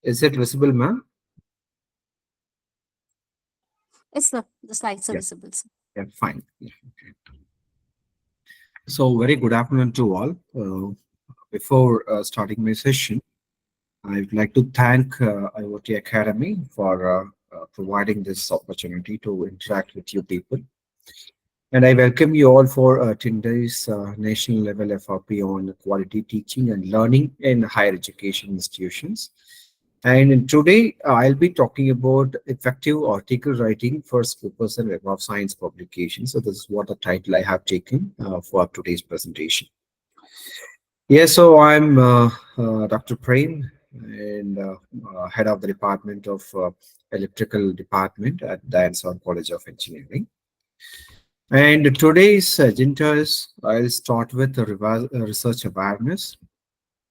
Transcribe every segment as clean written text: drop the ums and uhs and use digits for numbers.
Is it visible, ma'am? Yes, sir. The slides are Yeah, visible, sir. yeah, fine. Yeah. So, very good afternoon to all. Before starting my session, I'd like to thank IoT Academy for providing this opportunity to interact with you people. And I welcome you all for today's national level FRP on quality teaching and learning in higher education institutions. And today I'll be talking about effective article writing for Scopus and Web of Science publications. So this is what the title I have taken for today's presentation. Yes, so I'm Dr. Prem and head of the Department of Electrical Department at the Anson College of Engineering. And today's agenda is I'll start with the research awareness,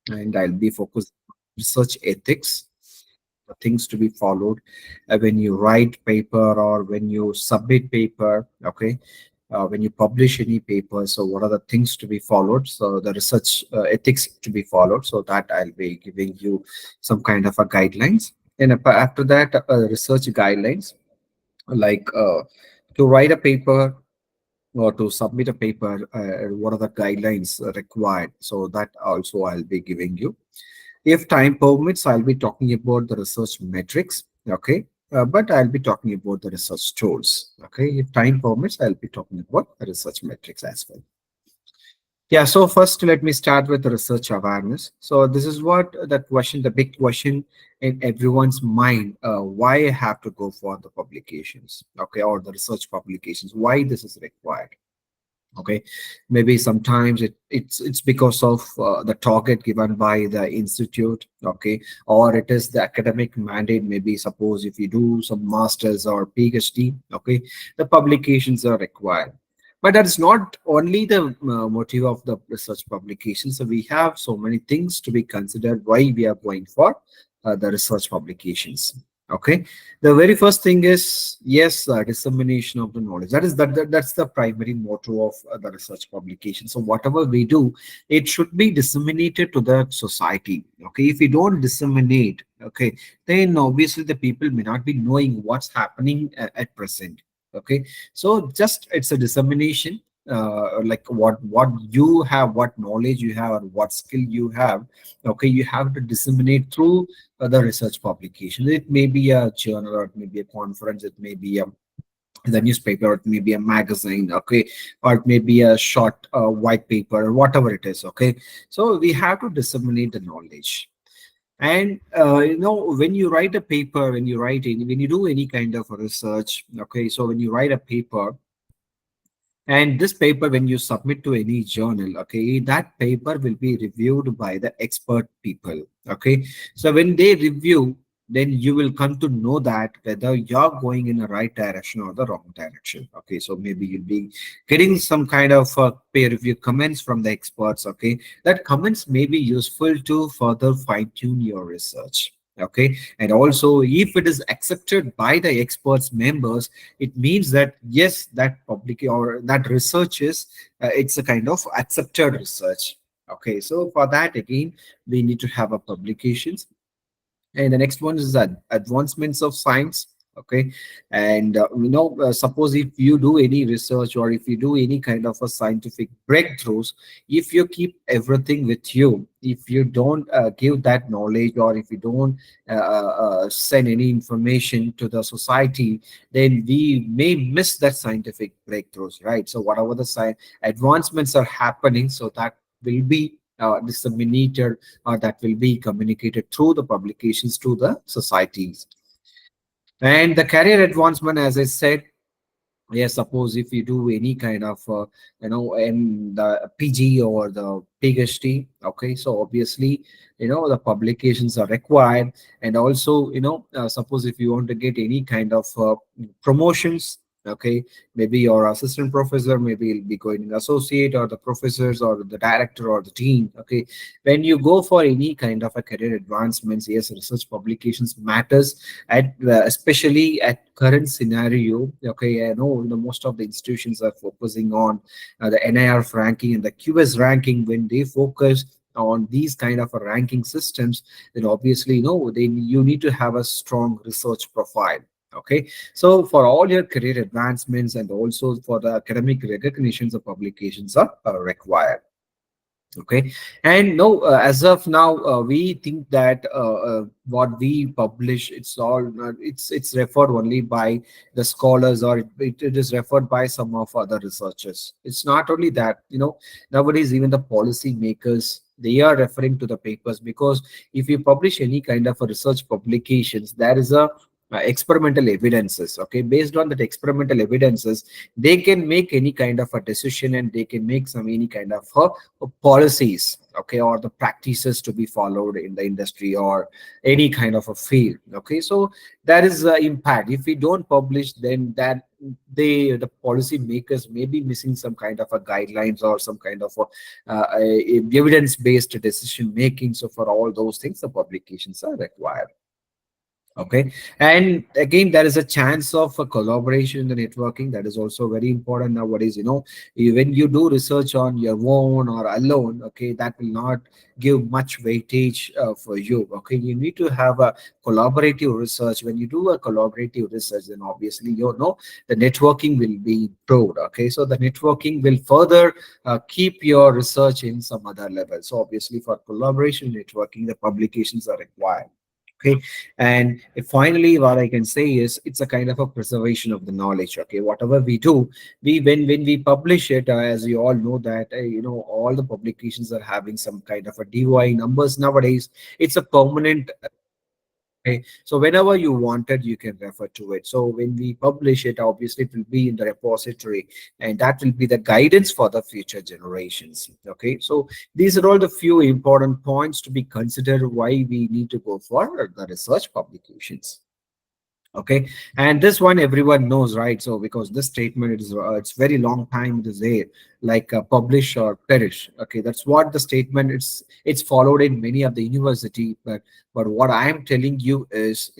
and I'll be focused on research ethics, the things to be followed when you write paper or when you submit paper. Okay, when you publish any paper. So what are the things to be followed? So the research ethics to be followed. So that I'll be giving you some kind of a guidelines. And after that, research guidelines like to write a paper or to submit a paper, what are the guidelines required? So that also I'll be giving you. If time permits, I'll be talking about the research metrics. Okay. But I'll be talking about the research tools. Okay. If time permits, I'll be talking about the research metrics as well. Yeah. So first, let me start with the research awareness. So this is what the question, the big question in everyone's mind: why I have to go for the publications? Okay, or the research publications? Why this is required? Okay, maybe sometimes it's because of the target given by the institute. Okay, or it is the academic mandate. Maybe suppose if you do some masters or PhD, okay, the publications are required. But that's not only the motive of the research publication. So we have so many things to be considered why we are going for the research publications. Okay, the very first thing is yes, dissemination of the knowledge. That's the primary motto of the research publication. So whatever we do, it should be disseminated to the society. Okay, if we don't disseminate, okay, then obviously the people may not be knowing what's happening at present. Okay, so just it's a dissemination, like what you have, what knowledge you have, or what skill you have. Okay, you have to disseminate through the research publication. It may be a journal, or it may be a conference, it may be a the newspaper, or it may be a magazine, okay, or it may be a short white paper, or whatever it is. Okay, so we have to disseminate the knowledge. And when you write a paper, when you do any kind of a research, okay, so when you write a paper, and this paper, when you submit to any journal, okay, that paper will be reviewed by the expert people. Okay, so when they review, then you will come to know that whether you're going in the right direction or the wrong direction. Okay, so maybe you'll be getting some kind of peer review comments from the experts. Okay, that comments may be useful to further fine tune your research. Okay, and also if it is accepted by the experts members, it means that yes, that public or that research is it's a kind of accepted research. Okay, so for that again, we need to have a publications. And the next one is advancements of science. Okay, and suppose if you do any research, or if you do any kind of a scientific breakthroughs, if you keep everything with you, if you don't give that knowledge, or if you don't send any information to the society, then we may miss that scientific breakthroughs, right? So whatever the advancements are happening, so that will be disseminated, or that will be communicated through the publications to the societies. And the career advancement, as I said, yes, suppose if you do any kind of in the PG or the PhD, okay, so obviously the publications are required. And also suppose if you want to get any kind of promotions, okay, maybe your assistant professor, maybe you'll be going in associate, or the professors, or the director, or the dean. Okay, when you go for any kind of a career advancements, yes, research publications matters, at especially at current scenario. Okay, I know most of the institutions are focusing on the NIR ranking and the QS ranking. When they focus, on these kind of a ranking systems, then obviously then you need to have a strong research profile. Okay, so for all your career advancements and also for the academic recognitions of publications are required. Okay, and no, as of now, we think that what we publish, it's all it's referred only by the scholars, or it is referred by some of other researchers. It's not only that, nowadays even the policy makers, they are referring to the papers, because if you publish any kind of a research publications, there is a experimental evidences. Okay, based on that experimental evidences, they can make any kind of a decision, and they can make some any kind of policies, okay, or the practices to be followed in the industry or any kind of a field. Okay, so that is the impact. If we don't publish, then that the policy makers may be missing some kind of a guidelines or some kind of a evidence based decision making. So for all those things, the publications are required. Okay, and again, there is a chance of a collaboration in the networking. That is also very important nowadays. When you do research on your own or alone, okay, that will not give much weightage for you. Okay, you need to have a collaborative research. When you do a collaborative research, then obviously the networking will be improved. Okay, so the networking will further keep your research in some other level. So obviously, for collaboration networking, the publications are required. Okay, and finally, what I can say is it's a kind of a preservation of the knowledge. Okay, whatever we do, we when we publish it, as you all know that all the publications are having some kind of a DOI numbers nowadays. It's a permanent. Okay, so whenever you wanted, you can refer to it. So when we publish it, obviously it will be in the repository, and that will be the guidance for the future generations. Okay, so these are all the few important points to be considered why we need to go for the research publications. Okay, and this one everyone knows, right? So because this statement is it's very long time it is there, like publish or perish. Okay, that's what the statement, it's followed in many of the university. But what I am telling you is,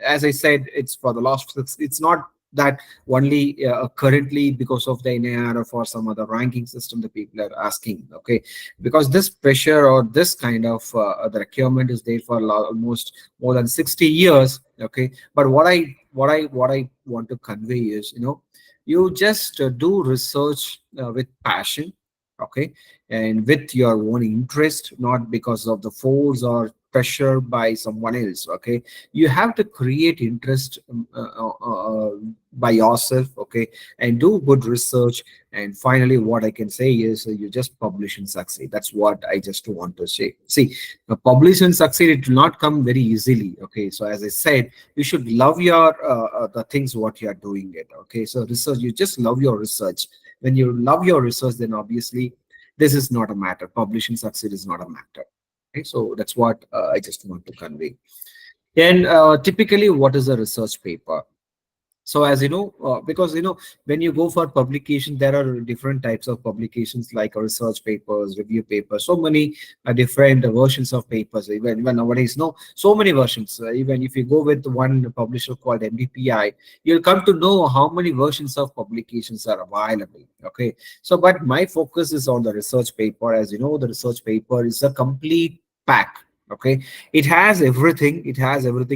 as I said, it's for the last it's not that only currently because of the NAR or for some other ranking system the people are asking. Okay, because this pressure or this kind of the requirement is there for almost more than 60 years. Okay, but what I want to convey is, you just do research with passion. Okay, and with your own interest, not because of the force or pressure by someone else. Okay, you have to create interest by yourself. Okay, and do good research. And finally, what I can say is, you just publish and succeed. That's what I just want to say. See, publish and succeed, it will not come very easily. Okay, so as I said, you should love your the things what you are doing it. Okay, so research, you just love your research. When you love your research, then obviously this is not a matter. Publishing succeed is not a matter. Okay, so that's what I just want to convey. And typically, what is a research paper? So as you know, because when you go for publication, there are different types of publications, like research papers, review papers, so many different versions of papers. Even nowadays, no, so many versions. Even if you go with one publisher called MDPI, you'll come to know how many versions of publications are available. Okay, so but my focus is on the research paper. As you know, the research paper is a complete pack. Okay, it has everything,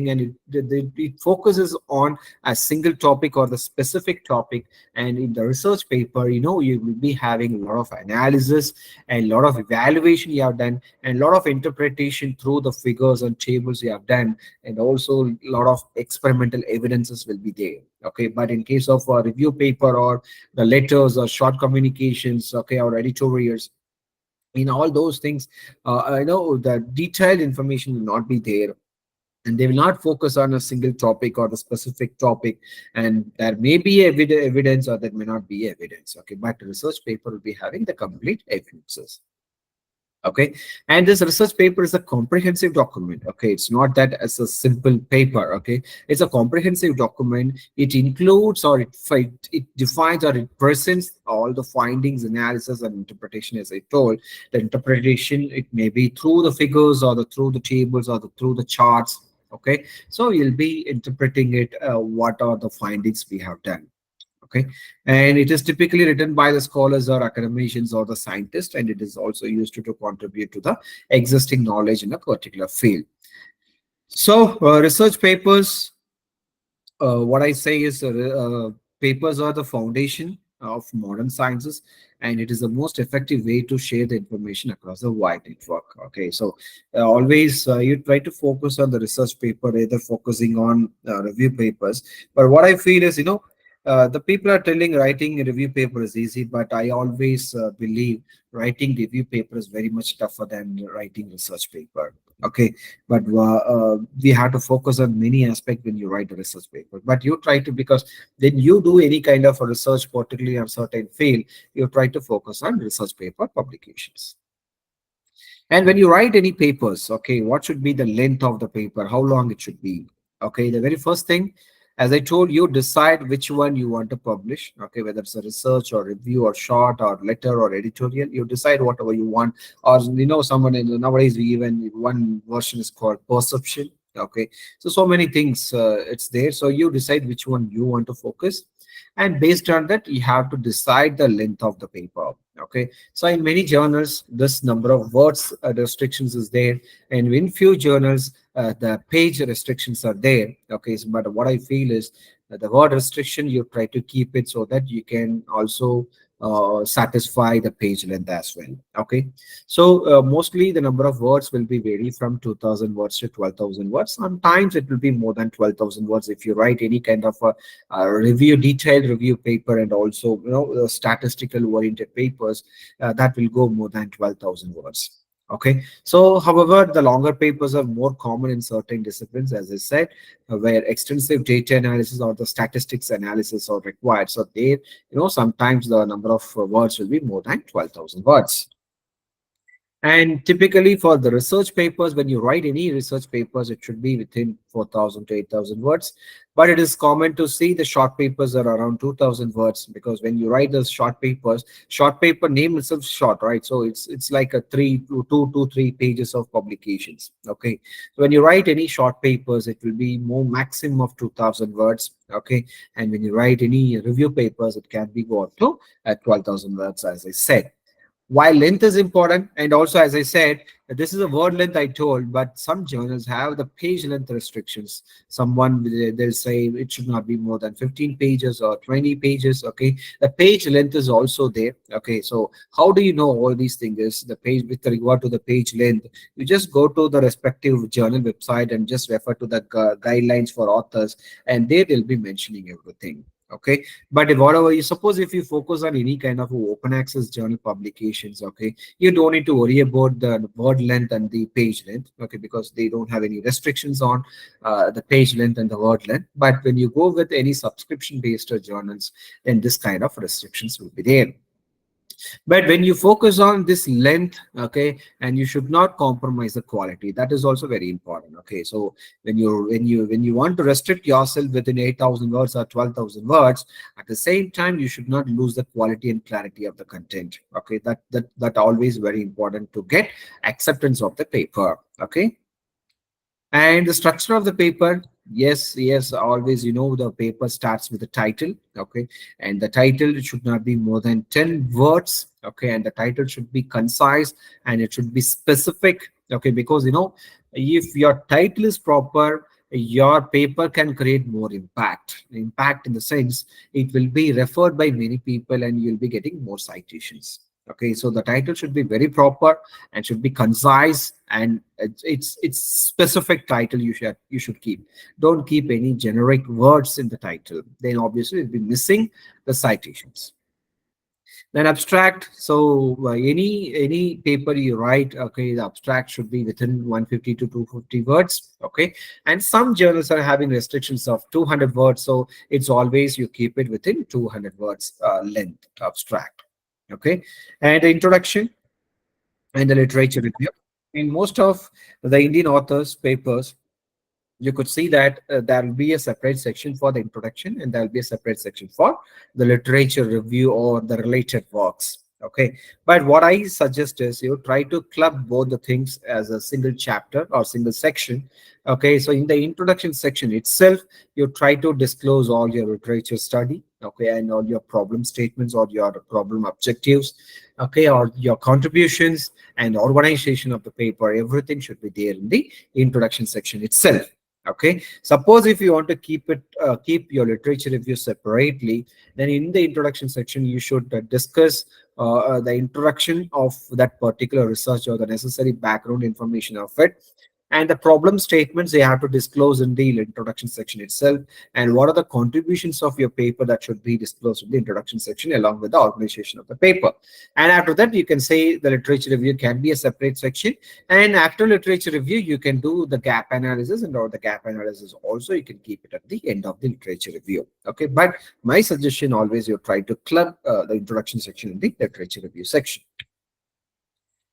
and it focuses on a single topic or the specific topic. And in the research paper, you will be having a lot of analysis and a lot of evaluation you have done, and a lot of interpretation through the figures and tables you have done, and also a lot of experimental evidences will be there. Okay, but in case of a review paper or the letters or short communications, okay, or editorials, in all those things, I know the detailed information will not be there, and they will not focus on a single topic or the specific topic. And there may be evidence, or there may not be evidence. Okay, but the research paper will be having the complete evidences. Okay, and this research paper is a comprehensive document. Okay, it's not that as a simple paper. Okay, it's a comprehensive document. It includes, or it defines, or it presents all the findings, analysis, and interpretation. As I told, the interpretation, it may be through the figures, or through the tables, or through the charts. Okay, so you'll be interpreting it, what are the findings we have done. Okay, and it is typically written by the scholars or academicians or the scientists, and it is also used to contribute to the existing knowledge in a particular field. So research papers, what I say is papers are the foundation of modern sciences, and it is the most effective way to share the information across the wide network. Okay, so always you try to focus on the research paper, either focusing on review papers. But what I feel is, the people are telling writing a review paper is easy, but I always believe writing review paper is very much tougher than writing research paper. Okay, but we have to focus on many aspects when you write a research paper. But you try to, because when you do any kind of a research, particularly on certain field, you try to focus on research paper publications. And when you write any papers, okay, what should be the length of the paper, how long it should be? Okay, the very first thing, as I told you, decide which one you want to publish. Okay, whether it's a research or review or short or letter or editorial, you decide whatever you want. Or someone nowadays we even one version is called perception. Okay, so many things it's there. So you decide which one you want to focus, and based on that, you have to decide the length of the paper. Okay, so in many journals, this number of words restrictions is there, and in few journals, the page restrictions are there. Okay, so, but what I feel is the word restriction, you try to keep it so that you can also satisfy the page length as well. Okay, so mostly the number of words will be vary from 2000 words to 12,000 words. Sometimes it will be more than 12,000 words if you write any kind of a detailed review paper, and also statistical oriented papers that will go more than 12,000 words. Okay, so however, the longer papers are more common in certain disciplines, as I said, where extensive data analysis or the statistics analysis are required. So there, sometimes the number of words will be more than 12,000 words. And typically for the research papers, when you write any research papers, it should be within 4,000 to 8,000 words. But it is common to see the short papers are around 2,000 words, because when you write those short papers, short paper name itself is short, right? So it's like a 3 pages of publications. Okay, so when you write any short papers, it will be more maximum of 2,000 words. Okay, and when you write any review papers, it can be go up to 12,000 words, as I said. While length is important, and also as I said, this is a word length I told, but some journals have the page length restrictions. Someone they'll say it should not be more than 15 pages or 20 pages. Okay, the page length is also there. Okay, so how do you know all these things? Is the page with regard to the page length? You just go to the respective journal website and just refer to the guidelines for authors, and there they'll be mentioning everything. Okay, but if whatever you suppose, if you focus on any kind of open access journal publications, okay, you don't need to worry about the word length and the page length. Okay, because they don't have any restrictions on the page length and the word length. But when you go with any subscription based journals, then this kind of restrictions will be there. But when you focus on this length, okay, and you should not compromise the quality, that is also very important. Okay, so when you want to restrict yourself within 8,000 words or 12,000 words, at the same time you should not lose the quality and clarity of the content. Okay, that always very important to get acceptance of the paper. Okay, and the structure of the paper, yes, always, the paper starts with the title. Okay, and the title should not be more than 10 words. Okay, and the title should be concise, and it should be specific. Okay, because if your title is proper, your paper can create more impact in the sense it will be referred by many people, and you'll be getting more citations. Okay, so the title should be very proper and should be concise, and it's specific title you should keep. Don't keep any generic words in the title, then obviously it'll be missing the citations. Then abstract, so any paper you write, okay, the abstract should be within 150 to 250 words. Okay, and some journals are having restrictions of 200 words, so it's always you keep it within 200 words length abstract. Okay, and the introduction and the literature review. In most of the Indian authors' papers, you could see that there will be a separate section for the introduction, and there will be a separate section for the literature review or the related works. Okay, but what I suggest is you try to club both the things as a single chapter or single section. Okay, so in the introduction section itself, you try to disclose all your literature study, okay, and all your problem statements or your problem objectives, okay, or your contributions and organization of the paper. Everything should be there in the introduction section itself. Okay, suppose if you want to keep your literature review separately, then in the introduction section you should discuss the introduction of that particular research or the necessary background information of it, and the problem statements they have to disclose in the introduction section itself, and what are the contributions of your paper that should be disclosed in the introduction section along with the organization of the paper. And after that you can say the literature review can be a separate section, and after literature review you can do the gap analysis, and or the gap analysis also you can keep it at the end of the literature review. Okay, but my suggestion always you try to club the introduction section in the literature review section.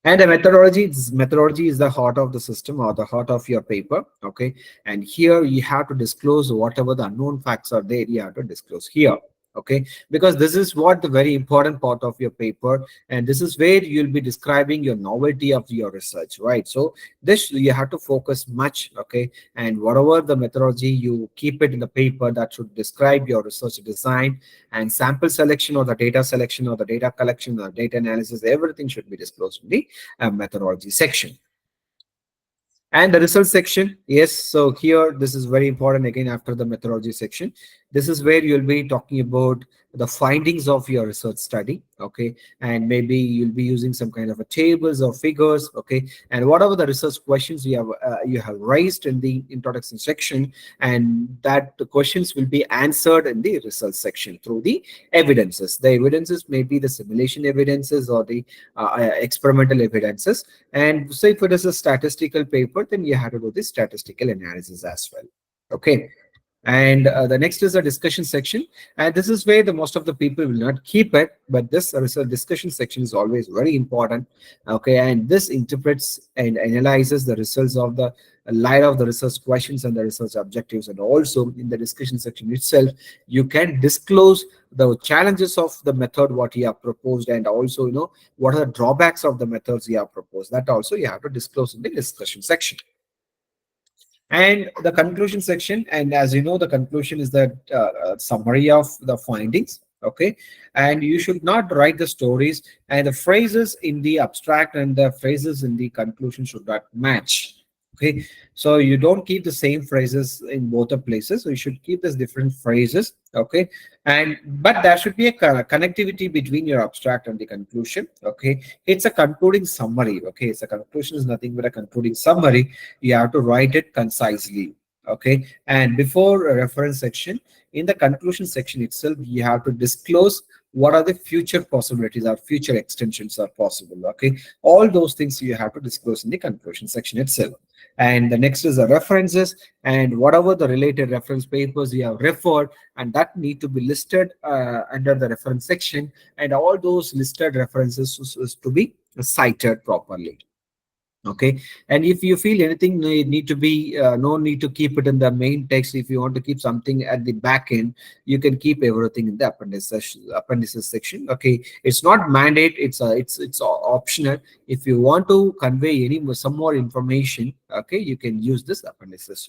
And the methodology is the heart of the system or the heart of your paper. Okay, and here you have to disclose whatever the unknown facts are there. You have to disclose here. Okay, because this is what the very important part of your paper, and this is where you'll be describing your novelty of your research, right? So this you have to focus much. Okay, and whatever the methodology you keep it in the paper that should describe your research design and sample selection or the data selection or the data collection or data analysis. Everything should be disclosed in the methodology section. And the result section, yes, so here this is very important again after the methodology section. This is where you'll be talking about the findings of your research study, okay, and maybe you'll be using some kind of a tables or figures, okay, and whatever the research questions you have raised in the introduction section, and that the questions will be answered in the result section through the evidences. The evidences may be the simulation evidences or the experimental evidences, and so if it is a statistical paper, then you have to do the statistical analysis as well. Okay, and the next is a discussion section, and this is where the most of the people will not keep it, but this research discussion section is always very important. Okay, and this interprets and analyzes the results of the light of the research questions and the research objectives, and also in the discussion section itself you can disclose the challenges of the method what you have proposed, and also what are the drawbacks of the methods you have proposed. That also you have to disclose in the discussion section. And the conclusion section, and as you know, the conclusion is the summary of the findings. Okay, and you should not write the stories, and the phrases in the abstract and the phrases in the conclusion should not match. Okay, so you don't keep the same phrases in both the places, so you should keep these different phrases. Okay, and but there should be a connectivity between your abstract and the conclusion. Okay, it's a concluding summary. Okay, it's a conclusion is nothing but a concluding summary. You have to write it concisely. Okay, and before a reference section, in the conclusion section itself you have to disclose what are the future possibilities or future extensions are possible. Okay, all those things you have to disclose in the conclusion section itself. And the next is the references, and whatever the related reference papers you have referred, and that need to be listed under the reference section, and all those listed references is to be cited properly. Okay, and if you feel anything need to be no need to keep it in the main text, if you want to keep something at the back end, you can keep everything in the appendices section. Okay, it's not mandate, it's optional. If you want to convey some more information, okay, you can use this appendices.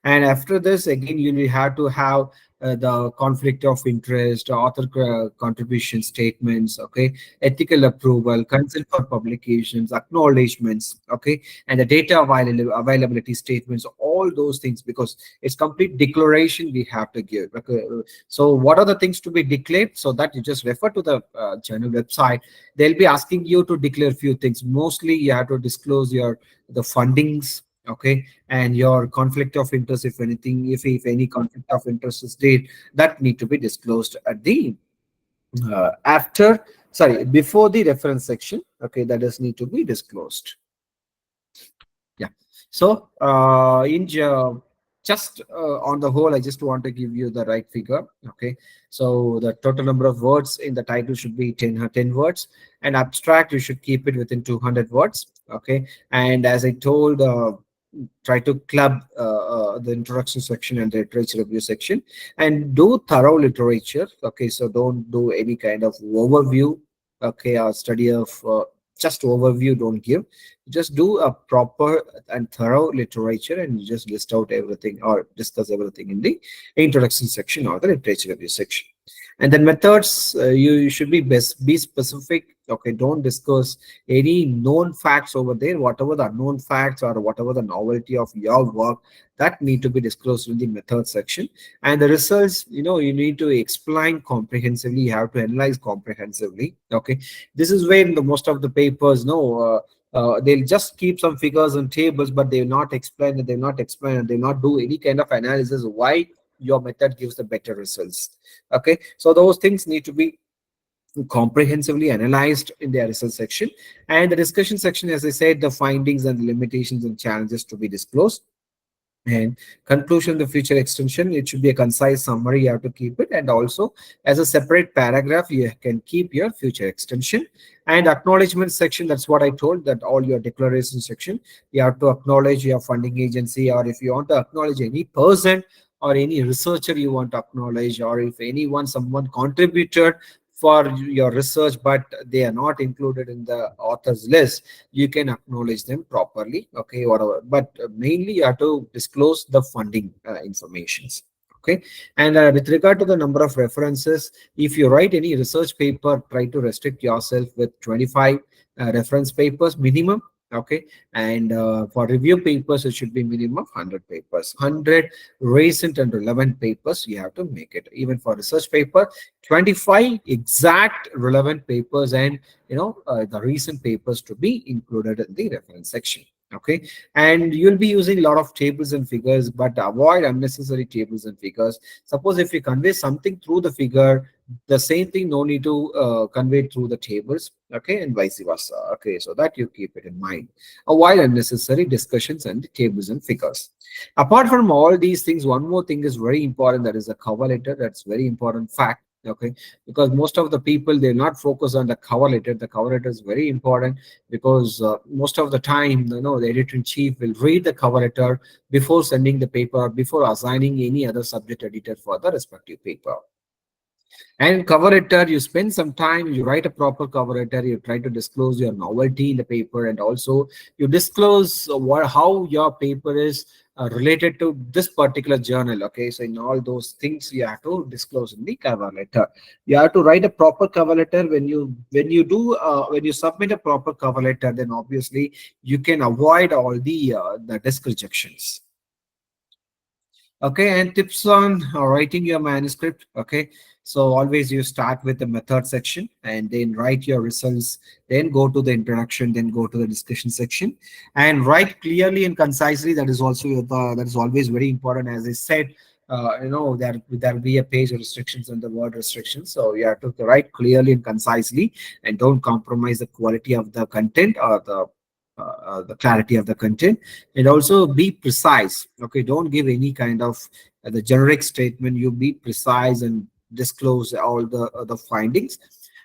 And after this, again, you will have to have the conflict of interest, author contribution statements, okay, ethical approval, consent for publications, acknowledgements, okay, and the data availability statements, all those things, because it's complete declaration we have to give. Okay. So what are the things to be declared? So that you just refer to the journal website. They'll be asking you to declare few things. Mostly you have to disclose the fundings, okay, and your conflict of interest, if anything, if any conflict of interest is there, that need to be disclosed at the after sorry before the reference section. Okay, that does need to be disclosed. Yeah, so just on the whole, I just want to give you the right figure. Okay, so the total number of words in the title should be 10 words, and abstract you should keep it within 200 words. Okay, and as I told, try to club the introduction section and the literature review section, and do thorough literature. Okay, so don't do any kind of overview. okay, or study of just overview, don't give. Just do a proper and thorough literature, and you just list out everything or discuss everything in the introduction section or the literature review section. And then methods, you should be best be specific. Okay, don't discuss any known facts over there. Whatever the unknown facts or whatever the novelty of your work, that need to be disclosed in the method section. And the results, you need to explain comprehensively. You have to analyze comprehensively. Okay, this is when the most of the papers, no. They'll just keep some figures and tables, but they will not explain it. They will not explain it. They will not do any kind of analysis why your method gives the better results. Okay, so those things need to be comprehensively analyzed in the result section. And the discussion section, as I said, the findings and the limitations and challenges to be disclosed. And conclusion, the future extension, it should be a concise summary. You have to keep it, and also as a separate paragraph you can keep your future extension. And acknowledgement section, that's what I told, that all your declaration section, you have to acknowledge your funding agency, or if you want to acknowledge any person or any researcher you want to acknowledge, or if someone contributed for your research but they are not included in the authors list, you can acknowledge them properly. Okay, whatever, but mainly you have to disclose the funding informations. Okay, and with regard to the number of references, if you write any research paper, try to restrict yourself with 25 reference papers minimum. Okay, and for review papers it should be minimum of 100 papers, 100 recent and relevant papers you have to make it. Even for research paper, 25 exact relevant papers, and the recent papers to be included in the reference section. Okay, and you'll be using a lot of tables and figures, but avoid unnecessary tables and figures. Suppose if you convey something through the figure, the same thing no need to convey through the tables. Okay, and vice versa. Okay, so that you keep it in mind. Avoid unnecessary discussions and tables and figures. Apart from all these things, one more thing is very important, that is a cover letter. That's very important fact. Okay, because most of the people, they not focus on the cover letter. The cover letter is very important, because most of the time, the editor-in-chief will read the cover letter before sending the paper, or before assigning any other subject editor for the respective paper. And cover letter, you spend some time, you write a proper cover letter, you try to disclose your novelty in the paper, and also you disclose how your paper is related to this particular journal. Okay, so in all those things you have to disclose in the cover letter. You have to write a proper cover letter. When you submit a proper cover letter, then obviously you can avoid all the desk rejections. Okay, and tips on writing your manuscript. Okay, so always you start with the method section, and then write your results, then go to the introduction, then go to the discussion section, and write clearly and concisely. That is also that is always very important. As I said, there will be a page restrictions and the word restrictions, so you have to write clearly and concisely, and don't compromise the quality of the content or the clarity of the content. And also be precise. Okay, don't give any kind of the generic statement. You be precise and disclose all the findings.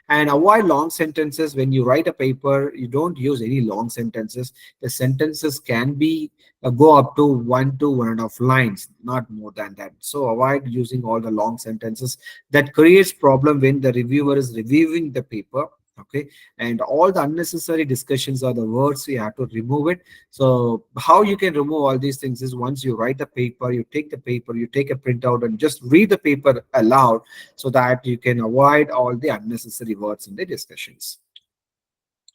And avoid long sentences. When you write a paper, you don't use any long sentences. The sentences can be go up to 1 to 1.5 lines, not more than that. So avoid using all the long sentences. That creates problem when the reviewer is reviewing the paper. Okay, and all the unnecessary discussions or the words, you have to remove it. So how you can remove all these things is, once you write the paper, you take the paper, you take a printout and just read the paper aloud, so that you can avoid all the unnecessary words in the discussions.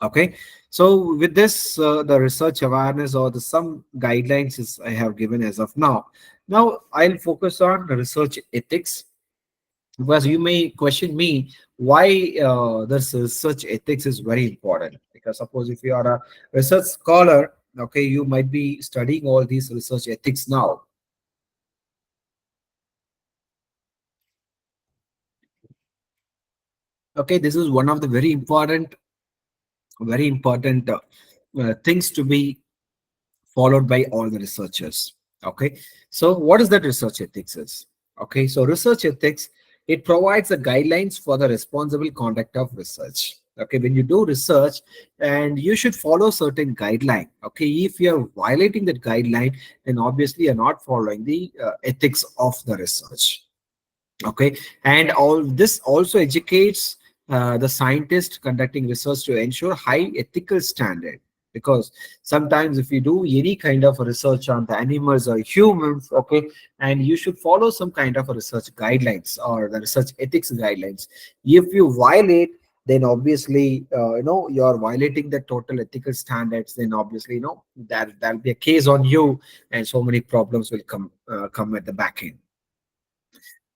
Okay, so with this, the research awareness or the some guidelines is I have given as of now. Now I'll focus on the research ethics, because you may question me why this research ethics is very important. Because suppose if you are a research scholar, okay, you might be studying all these research ethics now. Okay, this is one of the very important things to be followed by all the researchers. Okay, so what is that research ethics is? Okay, so research ethics, it provides the guidelines for the responsible conduct of research. Okay, when you do research, and you should follow certain guideline. Okay, if you're violating that guideline, then obviously you're not following the ethics of the research. Okay, and all this also educates the scientist conducting research to ensure high ethical standard. Because sometimes if you do any kind of a research on the animals or humans, okay, and you should follow some kind of a research guidelines or the research ethics guidelines. If you violate, then obviously you're violating the total ethical standards. Then obviously that'll be a case on you, and so many problems will come at the back end.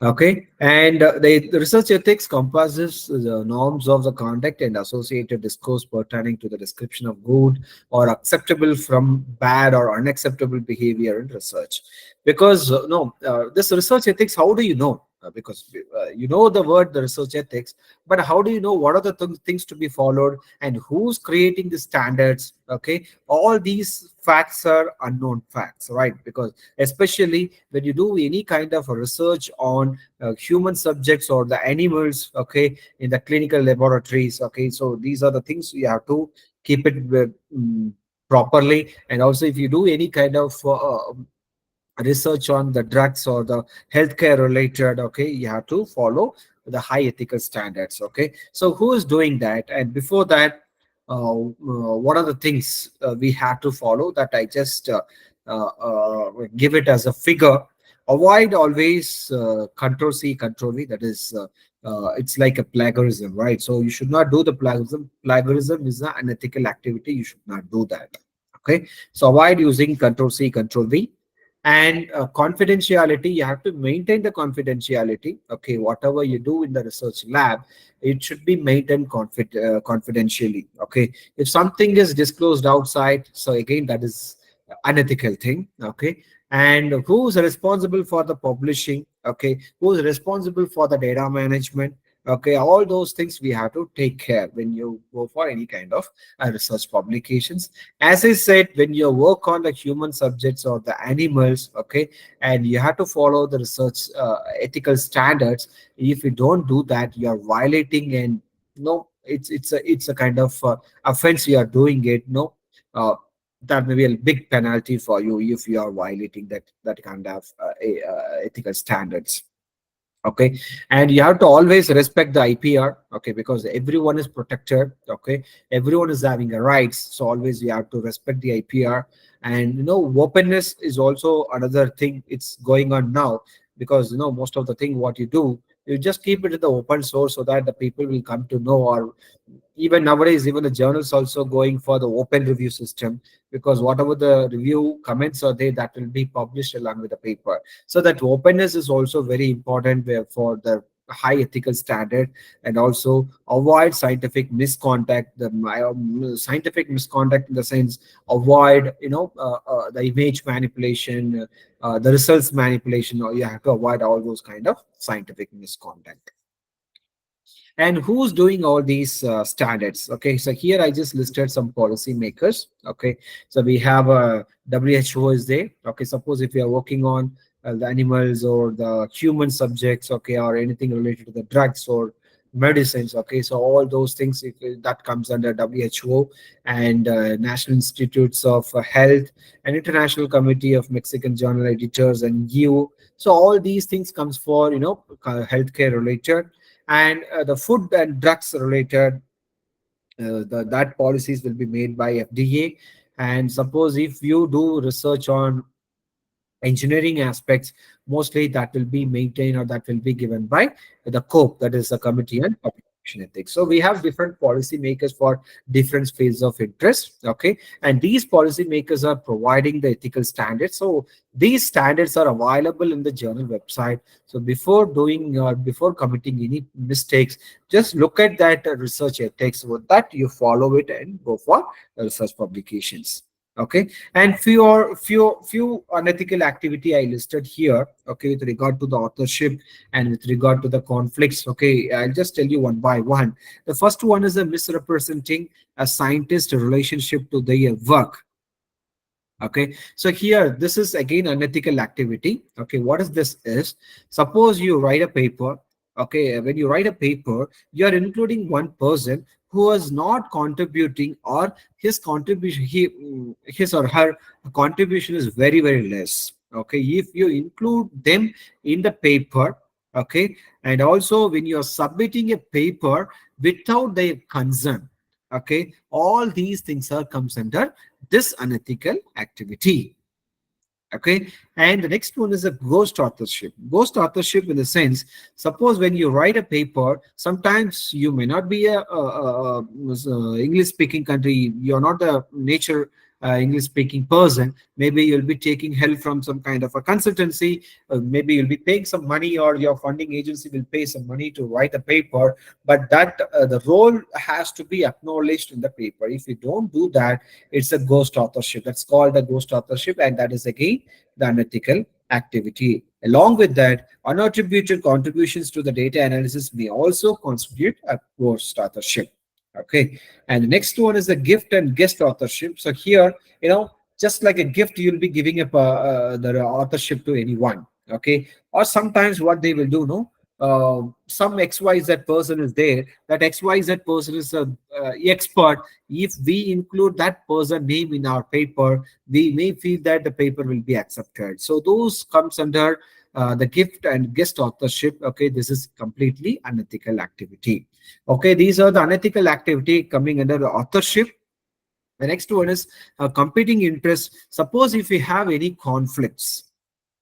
Okay, and the research ethics compasses the norms of the conduct and associated discourse pertaining to the description of good or acceptable from bad or unacceptable behavior in research. Because no, this research ethics, how do you know? Because you know the word the research ethics, but how do you know what are the things to be followed and who's creating the standards? Okay, all these facts are unknown facts, right? Because especially when you do any kind of a research on human subjects or the animals, okay, in the clinical laboratories, okay, so these are the things you have to keep it properly. And also if you do any kind of research on the drugs or the healthcare related, okay, you have to follow the high ethical standards. Okay, so who is doing that? And before that, what are the things we have to follow, that I just give it as a figure. Avoid always control C control V, that is it's like a plagiarism, right? So you should not do the plagiarism is an unethical activity, you should not do that. Okay, so avoid using control C control V. And confidentiality, you have to maintain the confidentiality. Okay, whatever you do in the research lab, it should be maintained confidentially. Okay, if something is disclosed outside, so again that is unethical thing. Okay, and who's responsible for the publishing? Okay, who's responsible for the data management? Okay, all those things we have to take care when you go for any kind of research publications. As I said, when you work on the human subjects or the animals, okay, and you have to follow the research ethical standards. If you don't do that, you are violating, and no, it's a kind of offense you are doing it. No, uh, that may be a big penalty for you if you are violating that kind of ethical standards. Okay, and you have to always respect the IPR. Okay, because everyone is protected. Okay, everyone is having a rights, so always you have to respect the IPR. And openness is also another thing, it's going on now. Because most of the thing what you do, you just keep it in the open source so that the people will come to know. Or even nowadays, even the journals also going for the open review system. Because whatever the review comments are there, that will be published along with the paper. So that openness is also very important for the high ethical standard. And also avoid scientific misconduct. Scientific misconduct in the sense, avoid the image manipulation, the results manipulation, or you have to avoid all those kind of scientific misconduct. And who's doing all these standards? Okay, so here I just listed some policy makers. Okay, so we have WHO is there. Okay, suppose if you are working on the animals or the human subjects, okay, or anything related to the drugs or medicines. Okay, so all those things, that comes under WHO. And National Institutes of Health and International Committee of Mexican Journal Editors and EU. So all these things comes for healthcare related. And the food and drugs related, that policies will be made by FDA. And suppose if you do research on engineering aspects, mostly that will be maintained or that will be given by the COPE, that is the Committee on Publication Ethics. So we have different policy makers for different fields of interest. Okay, and these policy makers are providing the ethical standards. So these standards are available in the journal website. So before doing or before committing any mistakes, just look at that research ethics, with that you follow it and go for research publications. Okay, and few unethical activity I listed here. Okay, with regard to the authorship and with regard to the conflicts. Okay, I'll just tell you one by one. The first one is a misrepresenting a scientist relationship to their work. Okay, so here this is again unethical activity. Okay, what is this is, suppose you write a paper. Okay, when you write a paper, you are including one person who is not contributing, or his or her contribution is very very less. Okay, if you include them in the paper, okay, and also when you are submitting a paper, without their consent. Okay, all these things are comes under this unethical activity. Okay, and the next one is a ghost authorship. Ghost authorship in the sense, suppose when you write a paper, sometimes you may not be a English speaking country, you're not a nature English speaking person. Maybe you'll be taking help from some kind of a consultancy. Maybe you'll be paying some money, or your funding agency will pay some money to write a paper, but that the role has to be acknowledged in the paper. If you don't do that, it's a ghost authorship. That's called a ghost authorship, and that is again the unethical activity. Along with that, unattributed contributions to the data analysis may also constitute a ghost authorship. Okay, and the next one is the gift and guest authorship. So here, just like a gift, you'll be giving up the authorship to anyone. Okay, or sometimes what they will do, no, some XYZ person is there. That XYZ person is a expert. If we include that person name in our paper, we may feel that the paper will be accepted. So those comes under the gift and guest authorship. Okay, this is completely unethical activity. Okay, these are the unethical activity coming under the authorship. The next one is competing interests. Suppose if we have any conflicts,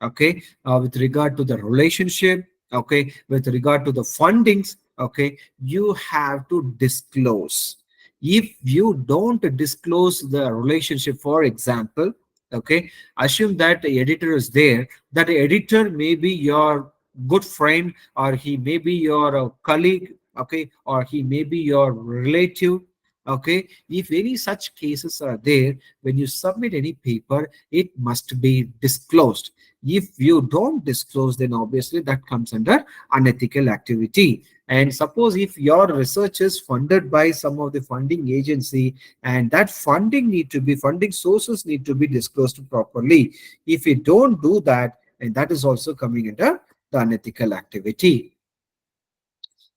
okay, with regard to the relationship, okay, with regard to the fundings, okay, you have to disclose. If you don't disclose the relationship, for example, okay, assume that the editor is there, that the editor may be your good friend, or he may be your colleague, okay, or he may be your relative. Okay, if any such cases are there, when you submit any paper, it must be disclosed. If you don't disclose, then obviously that comes under unethical activity. And suppose if your research is funded by some of the funding agency, and that funding sources need to be disclosed properly. If you don't do that, and that is also coming under the unethical activity.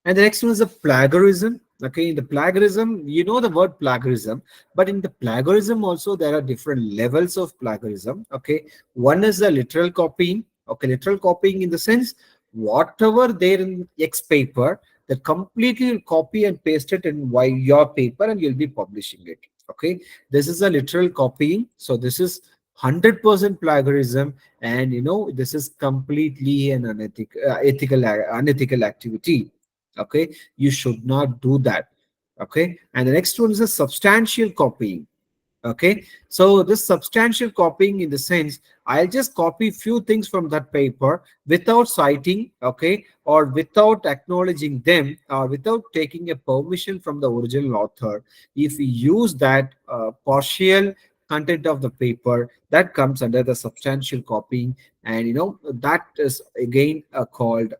And the next one is the plagiarism. Okay, in the plagiarism, you know the word plagiarism, but in the plagiarism also there are different levels of plagiarism. Okay, one is the literal copying. Okay, literal copying in the sense whatever there in X paper, that completely will copy and paste it in your paper, and you'll be publishing it. Okay, this is a literal copying. So this is 100% plagiarism, and this is completely an unethical activity. Okay, you should not do that. Okay, and the next one is a substantial copying. Okay, so this substantial copying in the sense, I'll just copy few things from that paper without citing, okay, or without acknowledging them, or without taking a permission from the original author. If we use that partial content of the paper, that comes under the substantial copying, and that is again called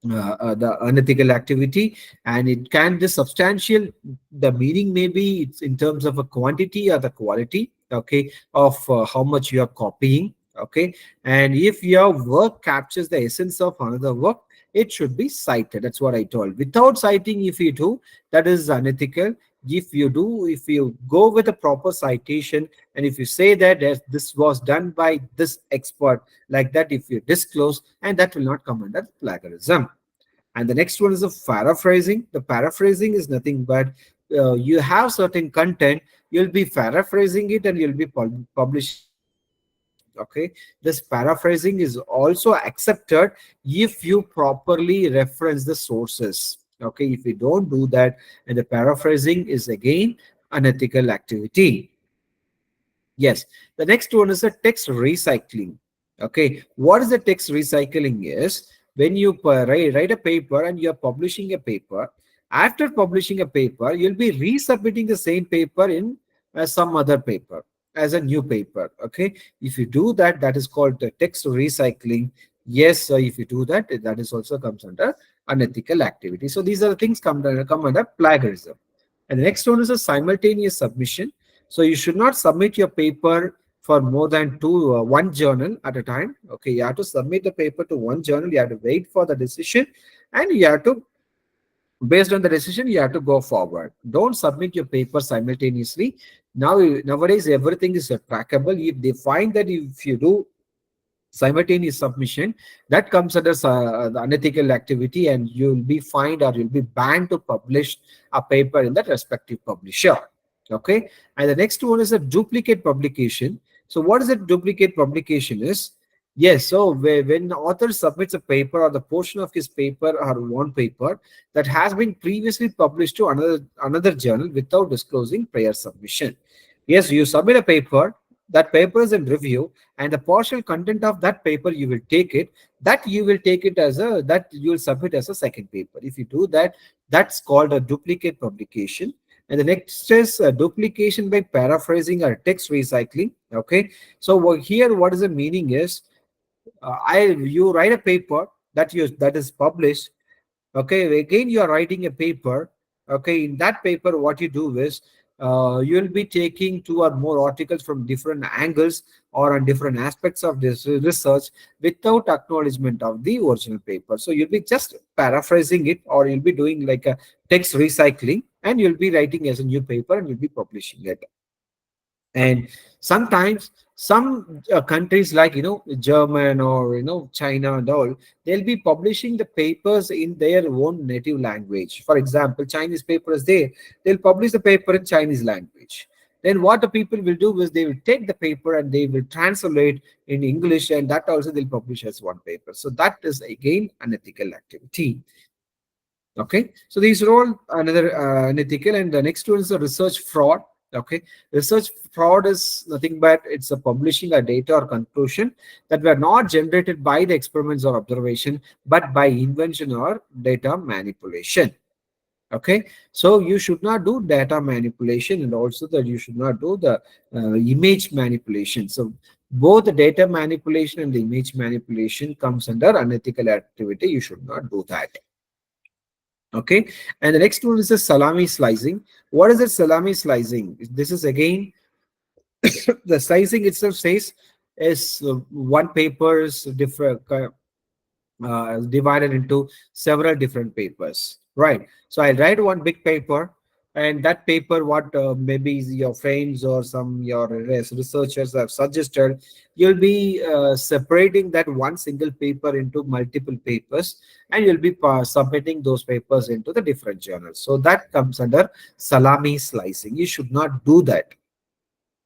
the unethical activity. And it can be substantial. The meaning may be it's in terms of a quantity or the quality, okay, of how much you are copying. Okay, and if your work captures the essence of another work, it should be cited. That's what I told. Without citing, if you do, that is unethical. If you go with a proper citation, and if you say that this was done by this expert, like that, if you disclose, and that will not come under plagiarism. And the next one is the paraphrasing. The paraphrasing is nothing but you have certain content, you'll be paraphrasing it, and you'll be publishing it. Okay, this paraphrasing is also accepted if you properly reference the sources. Okay, if you don't do that, and the paraphrasing is again unethical activity. Yes, the next one is the text recycling. Okay, what is the text recycling is when you write a paper and you're publishing a paper. After publishing a paper, you'll be resubmitting the same paper in some other paper as a new paper. Okay, if you do that, that is called the text recycling. Yes, so if you do that, that is also comes under unethical activity. So these are the things come under plagiarism. And the next one is a simultaneous submission. So you should not submit your paper for more than one journal at a time. Okay, you have to submit the paper to one journal. You have to wait for the decision, and you have to, based on the decision, you have to go forward. Don't submit your paper simultaneously. Nowadays everything is trackable. If they find that if you do simultaneous submission, that comes under the unethical activity, and you'll be fined or you'll be banned to publish a paper in that respective publisher. Okay, and the next one is a duplicate publication. So what is a duplicate publication is? Yes, so when the author submits a paper or the portion of his paper or one paper that has been previously published to another journal without disclosing prior submission. Yes, you submit a paper, that paper is in review, and the partial content of that paper you will take it, that you will take it as a, that you will submit as a second paper. If you do that, that's called a duplicate publication. And the next is duplication by paraphrasing or text recycling. Okay, so here what is the meaning is, I you write a paper that is published. Okay, again you are writing a paper. Okay, in that paper what you do is, you'll be taking two or more articles from different angles or on different aspects of this research without acknowledgement of the original paper. So you'll be just paraphrasing it, or you'll be doing like a text recycling, and you'll be writing as a new paper and you'll be publishing it. And sometimes some countries like, German or China and all, they'll be publishing the papers in their own native language. For example, Chinese paper is there, they'll publish the paper in Chinese language. Then what the people will do is they will take the paper and they will translate in English, and that also they'll publish as one paper. So that is again an ethical activity. Okay, so these are all another unethical. And the next one is the research fraud. Okay, research fraud is nothing but it's a publishing a data or conclusion that were not generated by the experiments or observation, but by invention or data manipulation. Okay, so you should not do data manipulation, and also that you should not do the image manipulation. So both the data manipulation and the image manipulation comes under unethical activity. You should not do that. Okay, and the next one is the salami slicing. What is the salami slicing? This is again the slicing itself says is one paper is different, divided into several different papers, right? So I write one big paper, and that paper, what maybe your friends or some your researchers have suggested, you'll be separating that one single paper into multiple papers, and you'll be submitting those papers into the different journals. So that comes under salami slicing. You should not do that.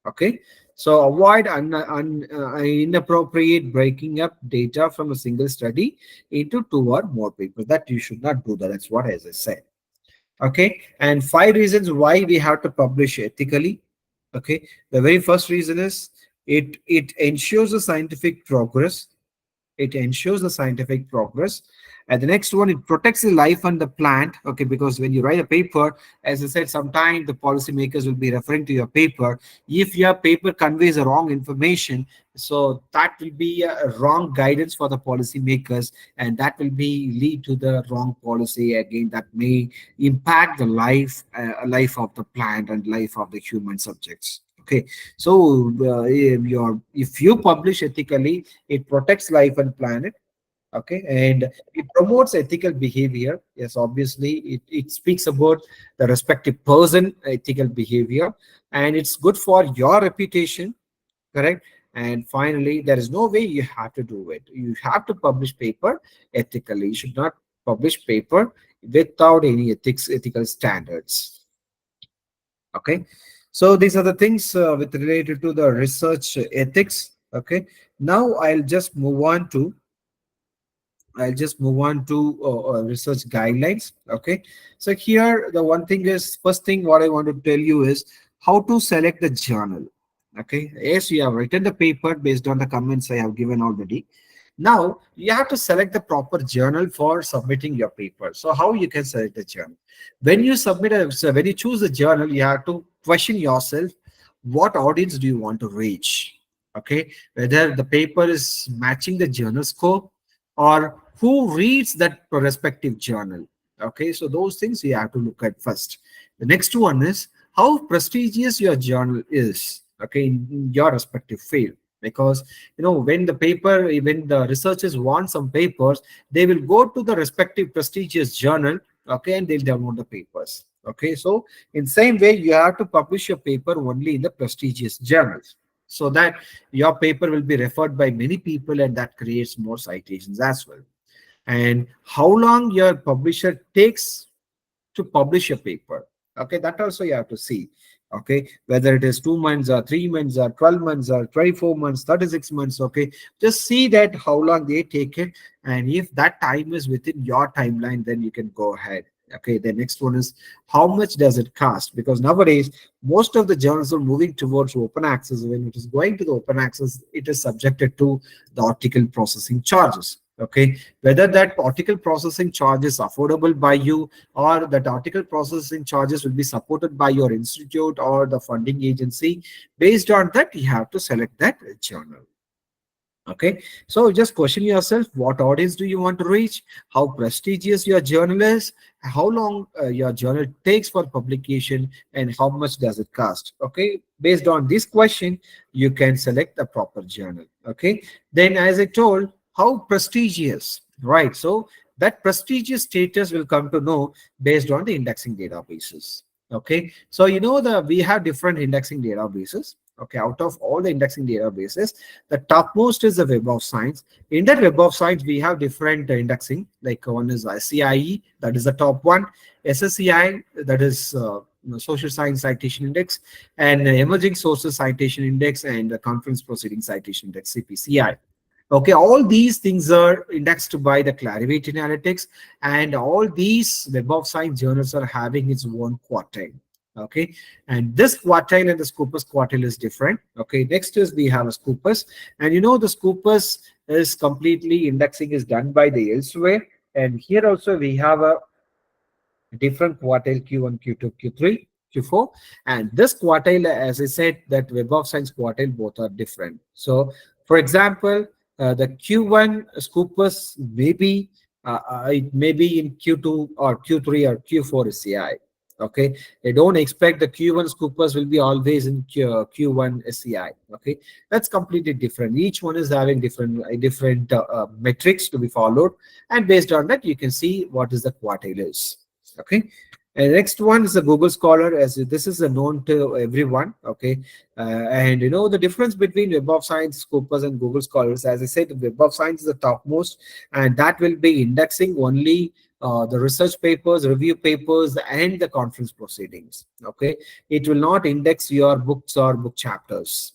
Okay, so avoid inappropriate breaking up data from a single study into two or more papers. That you should not do that. That's what, as I said. Okay, and 5 reasons why we have to publish ethically. Okay, the very first reason is it ensures the scientific progress. It ensures the scientific progress. And the next one, it protects the life and the plant. Okay, because when you write a paper, as I said, sometimes the policymakers will be referring to your paper. If your paper conveys a wrong information, so that will be a wrong guidance for the policymakers, and that will be lead to the wrong policy again, that may impact the life of the plant and life of the human subjects. Okay, so if you publish ethically, it protects life and planet. Okay, and it promotes ethical behavior. Yes, obviously it speaks about the respective person ethical behavior, and it's good for your reputation. Correct. And finally, there is no way you have to do it. You have to publish paper ethically. You should not publish paper without any ethical standards. Okay, so these are the things with related to the research ethics. Okay, now I'll just move on to research guidelines. Okay, so here the one thing is, first thing what I want to tell you is how to select the journal. Okay, yes, you have written the paper based on the comments I have given already. Now you have to select the proper journal for submitting your paper. So how you can select the journal? When you when you choose a journal, you have to question yourself, what audience do you want to reach? Okay, whether the paper is matching the journal scope, or who reads that respective journal. Okay, so those things you have to look at first. The next one is how prestigious your journal is, okay, in your respective field. Because when the researchers want some papers, they will go to the respective prestigious journal, okay, and they'll download the papers. Okay, so in same way, you have to publish your paper only in the prestigious journals. so that your paper will be referred by many people, and that creates more citations as well. And how long your publisher takes to publish a paper. Okay, that also you have to see. Okay, whether it is 2 months or 3 months or 12 months or 24 months, 36 months. Okay, just see that how long they take it, and if that time is within your timeline, then you can go ahead. Okay, the next one is how much does it cost? Because nowadays most of the journals are moving towards open access. When it is going to the open access, it is subjected to the article processing charges. Okay, whether that article processing charge is affordable by you, or that article processing charges will be supported by your institute or the funding agency. Based on that, you have to select that journal. Okay, so just question yourself, what audience do you want to reach, how prestigious your journal is, how long your journal takes for publication, and how much does it cost. Okay, based on this question, you can select the proper journal. Okay, then as I told, how prestigious, right? So that prestigious status will come to know based on the indexing databases. Okay, so we have different indexing databases. Okay, out of all the indexing databases, the topmost is the Web of Science. In that Web of Science, we have different indexing. Like one is SCIE, that is the top one. SSCI, that is Social Science Citation Index, and Emerging Sources Citation Index, and the Conference Proceeding Citation Index (CPCI). Okay, all these things are indexed by the Clarivate Analytics, and all these Web of Science journals are having its own quartile. Okay, and this quartile and the Scopus quartile is different. Okay, next is we have a Scopus, and the Scopus is completely indexing is done by the elsewhere, and here also we have a different quartile Q1, Q2, Q3, Q4. And this quartile, as I said, that Web of Science quartile, both are different. So, for example, the Q1 Scopus maybe it may be in Q2 or Q3 or Q4 SCI. Okay, they don't expect the Q1 Scopus will be always in Q1 SCI. Okay, that's completely different. Each one is having different metrics to be followed, and based on that, you can see what is the quartile is. Okay, and next one is the Google Scholar, as this is a known to everyone. Okay, and the difference between Web of Science, Scopus, and Google Scholars, as I said, Web of Science is the topmost, and that will be indexing only the research papers, review papers, and the conference proceedings. Okay, it will not index your books or book chapters.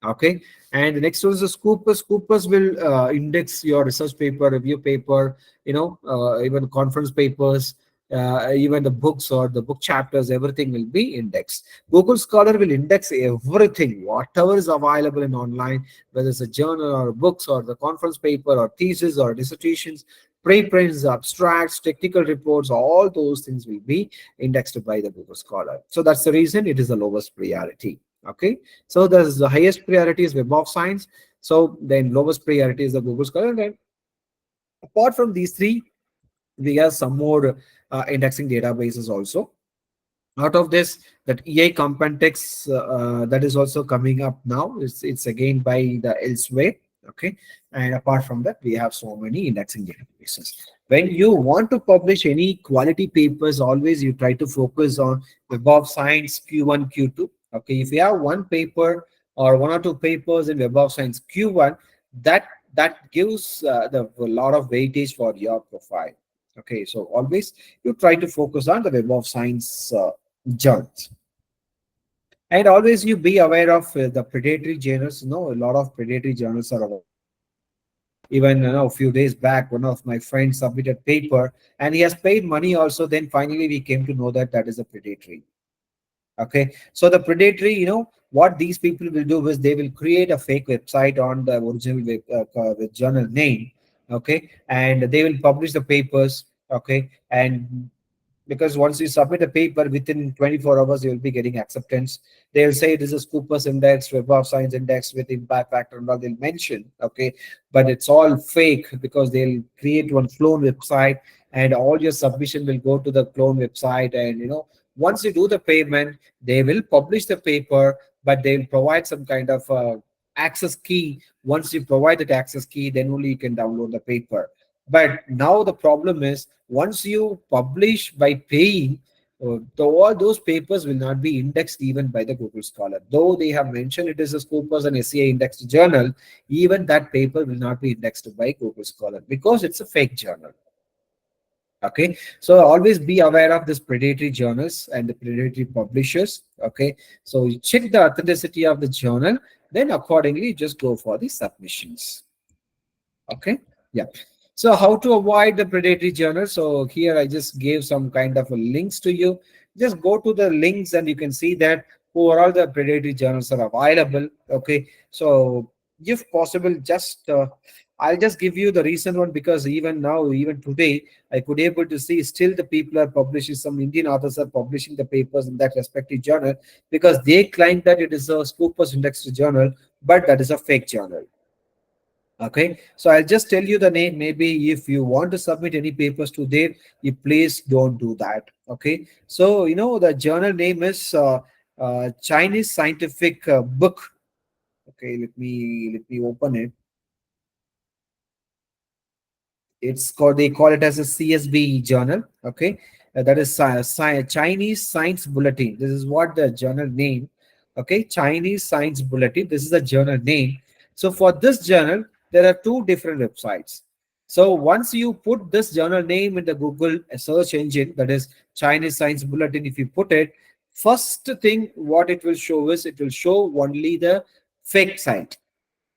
Okay, and the next one is the Scopus. Scopus will index your research paper, review paper, even conference papers, even the books or the book chapters, everything will be indexed. Google Scholar will index everything, whatever is available in online, whether it's a journal or books or the conference paper or thesis or dissertations, preprints, abstracts, technical reports, all those things will be indexed by the Google Scholar. So that's the reason it is the lowest priority. Okay, so the highest priority is Web of Science. So then lowest priority is the Google Scholar. And then apart from these three, we have some more indexing databases also. Out of this, that EA Compentex that is also coming up now. It's again by the elsewhere. Okay, and apart from that, we have so many indexing databases. When you want to publish any quality papers, always you try to focus on Web of Science Q1, Q2. Okay, if you have one paper or one or two papers in Web of Science Q1, that that gives a lot of weightage for your profile. Okay, so always you try to focus on the Web of Science journals. And always you be aware of the predatory journals. A lot of predatory journals are available. Even a few days back, one of my friends submitted paper and he has paid money also. Then finally we came to know that that is a predatory. Okay, so the predatory, what these people will do is they will create a fake website on the original with journal name. Okay, and they will publish the papers. Okay, and because once you submit a paper within 24 hours, you will be getting acceptance. They'll say it is a Scopus index, Web of Science index with impact factor and all they'll mention. Okay, but it's all fake because they'll create one clone website and all your submission will go to the clone website. And once you do the payment, they will publish the paper, but they'll provide some kind of access key. Once you provide that access key, then only you can download the paper. But now the problem is once you publish by paying, all those papers will not be indexed even by the Google Scholar. Though they have mentioned it is a Scopus and SCI indexed journal, even that paper will not be indexed by Google Scholar because it's a fake journal. Okay, so always be aware of this predatory journals and the predatory publishers. Okay, so you check the authenticity of the journal, then accordingly just go for the submissions. Okay, yeah. So how to avoid the predatory journal? So here I just gave some kind of a links to you. Just go to the links and you can see that overall the predatory journals are available. Okay, so if possible, just I'll just give you the recent one because even now, even today, I could able to see still the people are publishing, some Indian authors are publishing the papers in that respective journal because they claim that it is a Scopus indexed journal, but that is a fake journal. Okay, so I'll just tell you the name. Maybe if you want to submit any papers to there, you please don't do that. Okay, so the journal name is Chinese Scientific Book. Okay, let me open it. It's called, they call it as a CSB journal. Okay, that is Chinese Science Bulletin. This is what the journal name. Okay, Chinese Science Bulletin. This is the journal name. So for this journal, there are two different websites. So once you put this journal name in the Google search engine, that is Chinese Science Bulletin, if you put it, first thing what it will show is it will show only the fake site.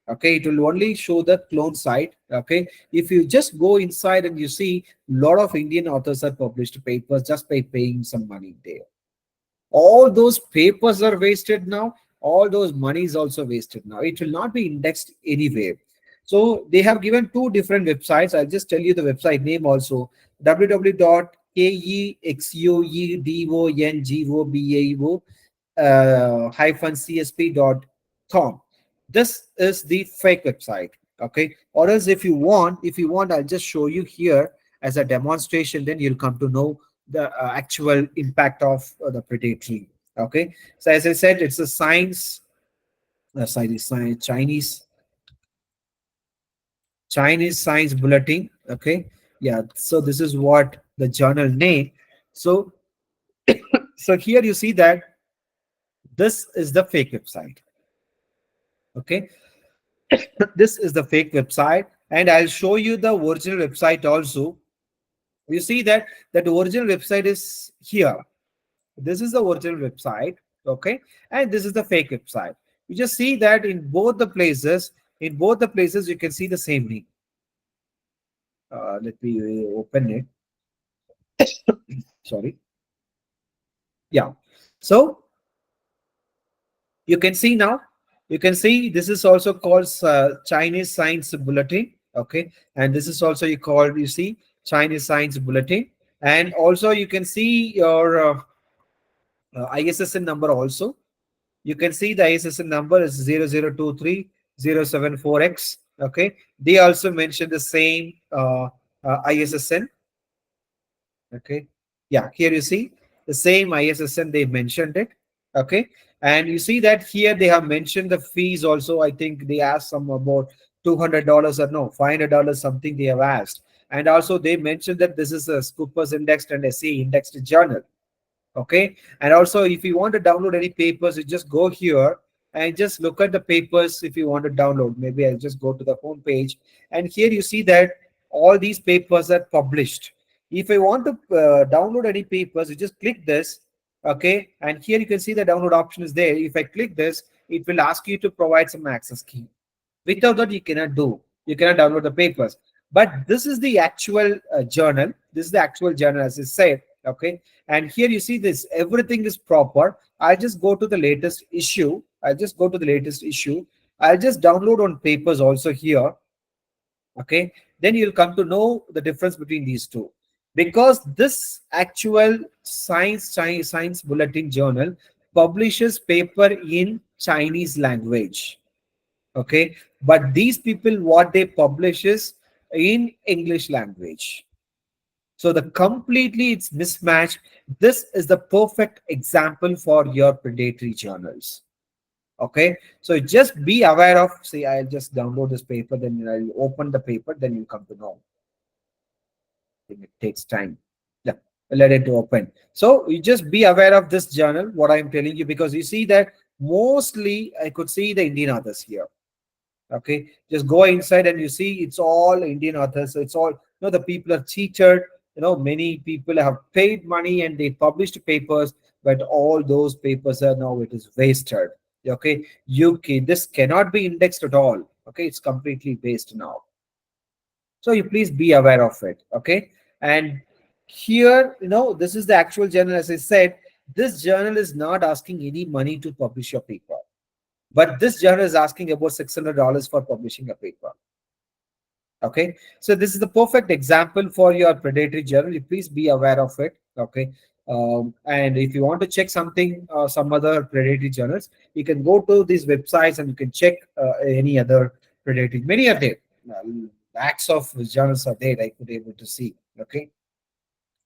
Okay, it will only show the clone site. Okay, if you just go inside and you see a lot of Indian authors have published papers just by paying some money there, all those papers are wasted now, all those money is also wasted now, it will not be indexed anywhere. So they have given two different websites. I'll just tell you the website name also: www.kexudongobo hyphen csp.com. This is the fake website. Okay, or else if you want I'll just show you here as a demonstration, then you'll come to know the actual impact of the predatory. Okay, so as I said, it's a Chinese Science Bulletin. Okay, yeah, so this is what the journal name. So so here you see that this is the fake website. Okay, this is the fake website, and I'll show you the original website also. You see that that original website is here. This is the original website. Okay, and this is the fake website. You just see that in both the places you can see the same link. Let me open it. Sorry. Yeah, so you can see now, you can see this is also called Chinese Science Bulletin. Okay, and this is also you see Chinese Science Bulletin, and also you can see your ISSN number also. You can see the ISSN number is 0023074X. Okay, they also mentioned the same ISSN. Okay, yeah, here you see the same ISSN, they mentioned it. Okay, and you see that here they have mentioned the fees also. I think they asked some about $200 or no, $500 something they have asked. And also they mentioned that this is a Scopus indexed and SE indexed journal. Okay, and also if you want to download any papers, you just go here and just look at the papers. If you want to download, maybe I'll just go to the home page, and here you see that all these papers are published. If I want to download any papers, you just click this. Okay, and here you can see the download option is there. If I click this, it will ask you to provide some access key. Without that, you cannot download the papers. But this is the actual journal. This is the actual journal, as I said. Okay, and here you see this, everything is proper. I'll just go to the latest issue. I'll just download on papers also here. Okay, then you'll come to know the difference between these two, because this actual science bulletin journal publishes paper in Chinese language. Okay, but these people, what they publish is in English language. So the completely it's mismatched. This is the perfect example for your predatory journals. Okay, so just be aware of. See, I'll just download this paper, then I'll open the paper, then you come to know. I think it takes time. Yeah. let it open. So you just be aware of this journal, what I'm telling you, because you see that mostly I could see the Indian authors here. Okay, just go inside and you see it's all Indian authors. So it's all, the people are cheated. Many people have paid money and they published papers, but all those papers are now it is wasted. Okay, this cannot be indexed at all. Okay, it's completely waste now. So you please be aware of it. Okay, and here, this is the actual journal. As I said, this journal is not asking any money to publish your paper, but this journal is asking about $600 for publishing a paper. Okay, so this is the perfect example for your predatory journal. You please be aware of it. Okay, and if you want to check something, some other predatory journals, you can go to these websites and you can check any other predatory. Many are there. Lakhs of journals are there. I could able to see. Okay,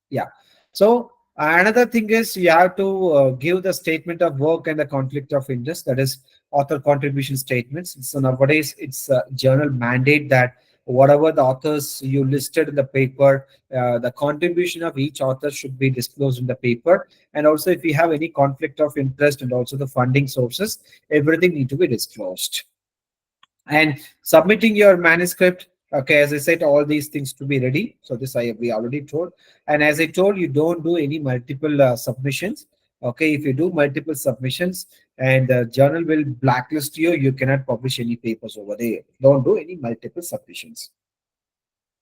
yeah. So another thing is you have to give the statement of work and the conflict of interest. That is author contribution statements. So nowadays it's a journal mandate that whatever the authors you listed in the paper, the contribution of each author should be disclosed in the paper. And also if you have any conflict of interest and also the funding sources, everything need to be disclosed. And submitting your manuscript, okay, as I said, all these things to be ready. So this we already told. And as I told, you don't do any multiple submissions. Okay, if you do multiple submissions and the journal will blacklist you, you cannot publish any papers over there. Don't do any multiple submissions.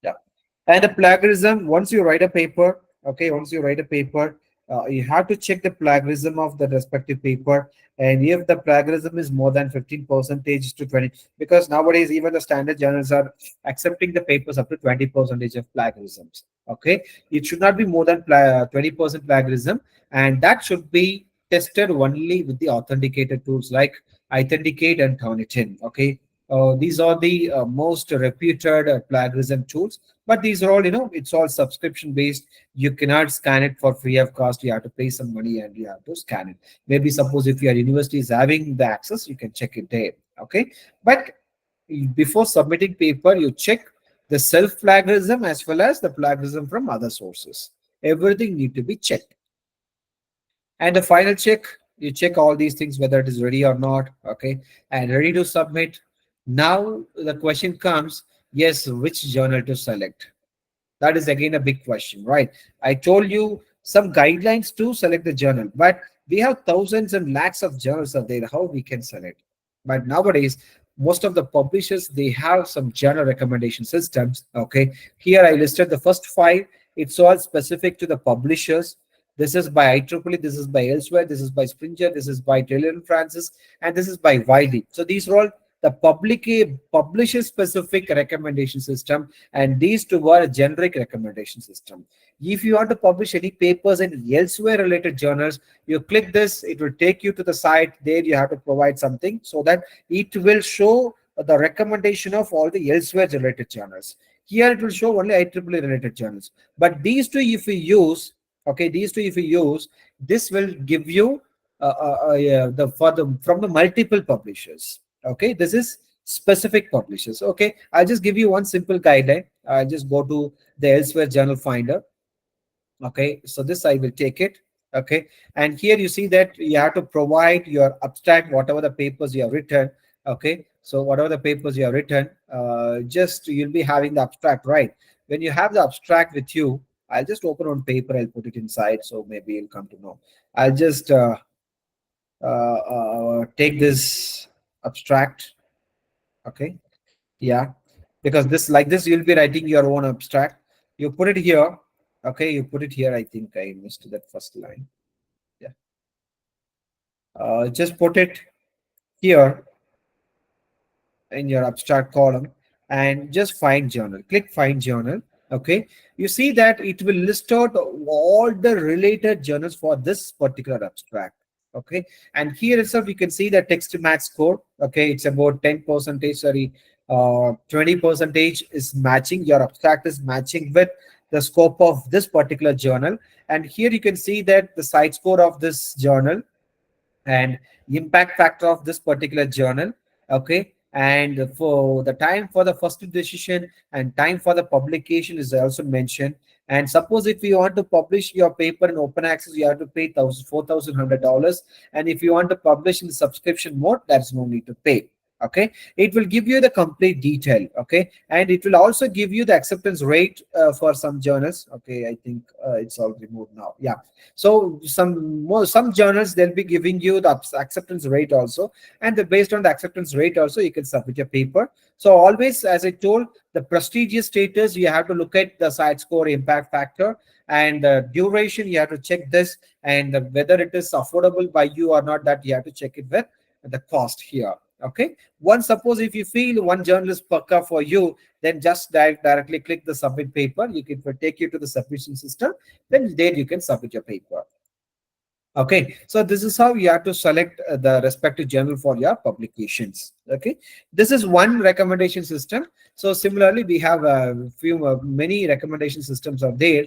Yeah. And the plagiarism, once you write a paper, okay, once you write a paper, you have to check the plagiarism of the respective paper. And if the plagiarism is more than 15 percentage to 20, because nowadays even the standard journals are accepting the papers up to 20 percentage of plagiarisms. Okay, it should not be more than 20% plagiarism, and that should be tested only with the authenticated tools like Authenticate and Turnitin. Okay, these are the most reputed plagiarism tools, but these are all, it's all subscription based. You cannot scan it for free of cost. You have to pay some money and you have to scan it. Maybe suppose if your university is having the access, you can check it there. Okay, but before submitting paper, you check the self plagiarism as well as the plagiarism from other sources. Everything need to be checked. And the final check, you check all these things whether it is ready or not. Okay, and ready to submit. Now the question comes, yes, which journal to select? That is again a big question, right? I told you some guidelines to select the journal, but we have thousands and lakhs of journals are there. How we can select? But nowadays, most of the publishers they have some journal recommendation systems. Okay, here I listed the first five. It's all specific to the publishers. This is by IEEE, this is by Elsewhere, this is by Springer, this is by Taylor and Francis, and this is by Wiley. So these are all the publisher specific recommendation system, and these two are a generic recommendation system. If you want to publish any papers in elsewhere related journals, you click this, it will take you to the site. There you have to provide something so that it will show the recommendation of all the elsewhere related journals. Here it will show only IEEE related journals, but these two if you use, okay, these two if you use, this will give you the for the from the multiple publishers. Okay, this is specific publishers. Okay, I'll just give you one simple guideline. I'll just go to the elsewhere journal finder. Okay, so this I will take it. Okay, and here you see that you have to provide your abstract, whatever the papers you have written. Okay, so whatever the papers you have written, just you'll be having the abstract, right? When you have the abstract with you, I'll just open on paper, I'll put it inside, so maybe you'll come to know. I'll just take this abstract. Okay, yeah, because this like this you'll be writing your own abstract. You put it here. Okay, you put it here. I think I missed that first line. Yeah, just put it here in your abstract column and just find journal. Click find journal. Okay, you see that it will list out all the related journals for this particular abstract. Okay, and here itself you can see the text match score. Okay, it's about 10 percentage, sorry, 20 percentage is matching. Your abstract is matching with the scope of this particular journal. And here you can see that the site score of this journal and impact factor of this particular journal. Okay, and for the time for the first decision and time for the publication is also mentioned. And suppose if you want to publish your paper in open access, you have to pay $4,100. And if you want to publish in the subscription mode, there's no need to pay. Okay, it will give you the complete detail. Okay, and it will also give you the acceptance rate for some journals. Okay, I think it's all removed now. Yeah, so some journals they'll be giving you the acceptance rate also, and based on the acceptance rate also you can submit your paper. So always, as I told, the prestigious status you have to look at the site score impact factor, and the duration you have to check this, and whether it is affordable by you or not, that you have to check it with the cost here. Okay, once suppose if you feel one journal is pukka for you, then just directly click the submit paper. You can take you to the submission system, then there you can submit your paper. Okay, so this is how you have to select the respective journal for your publications. Okay, this is one recommendation system. So similarly, we have a few many recommendation systems are there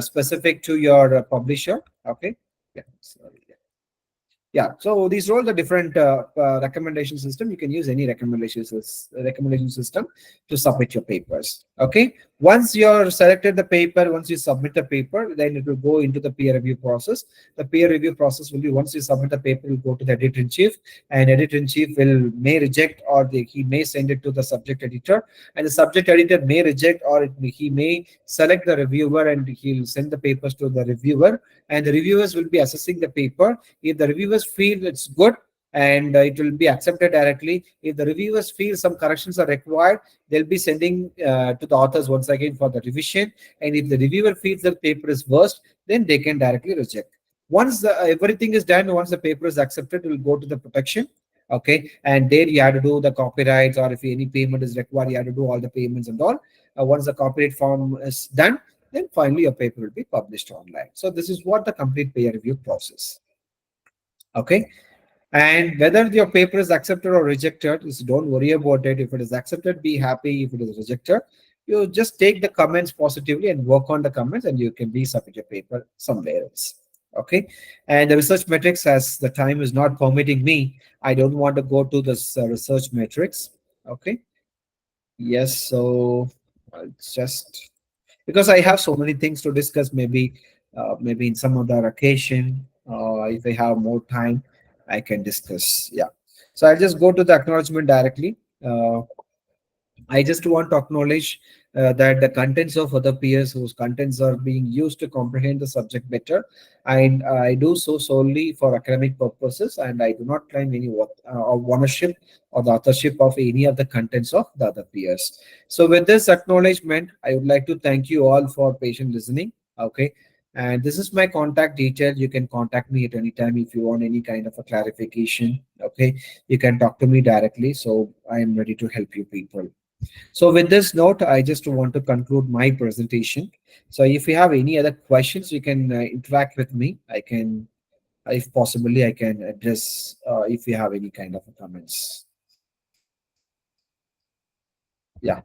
specific to your publisher. Okay, yeah, sorry. Yeah, so these are all the different recommendation system. You can use any recommendation system to submit your papers. Okay, once you're selected the paper, once you submit the paper, then it will go into the peer review process. The peer review process will be, once you submit the paper, will go to the editor in chief, and editor in chief will may reject, or he may send it to the subject editor, and the subject editor may reject, or he may select the reviewer and he'll send the papers to the reviewer, and the reviewers will be assessing the paper. If the reviewers feel it's good, and it will be accepted directly. If the reviewers feel some corrections are required, they'll be sending to the authors once again for the revision. And if the reviewer feels the paper is worst, then they can directly reject. Once everything is done, once the paper is accepted, it will go to the protection. Okay, and there you have to do the copyrights, or if any payment is required, you have to do all the payments and all. Once the copyright form is done, then finally your paper will be published online. So this is what the complete peer review process. Okay, and whether your paper is accepted or rejected, is don't worry about it. If it is accepted, be happy. If it is rejected, you just take the comments positively and work on the comments, and you can resubmit your paper somewhere else. Okay, and the research metrics, as the time is not permitting me, I don't want to go to this research metrics. Okay, yes, so it's just because I have so many things to discuss. Maybe in some other occasion, if I have more time, I can discuss. Yeah. So I'll just go to the acknowledgement directly. I just want to acknowledge that the contents of other peers whose contents are being used to comprehend the subject better, and I do so solely for academic purposes, and I do not claim any ownership or the authorship of any of the contents of the other peers. So with this acknowledgement, I would like to thank you all for patient listening. Okay. And this is my contact detail. You can contact me at any time if you want any kind of a clarification. Okay. You can talk to me directly. So I am ready to help you people. So with this note, I just want to conclude my presentation. So if you have any other questions, you can interact with me. I can, if possibly, I can address if you have any kind of comments. Yeah.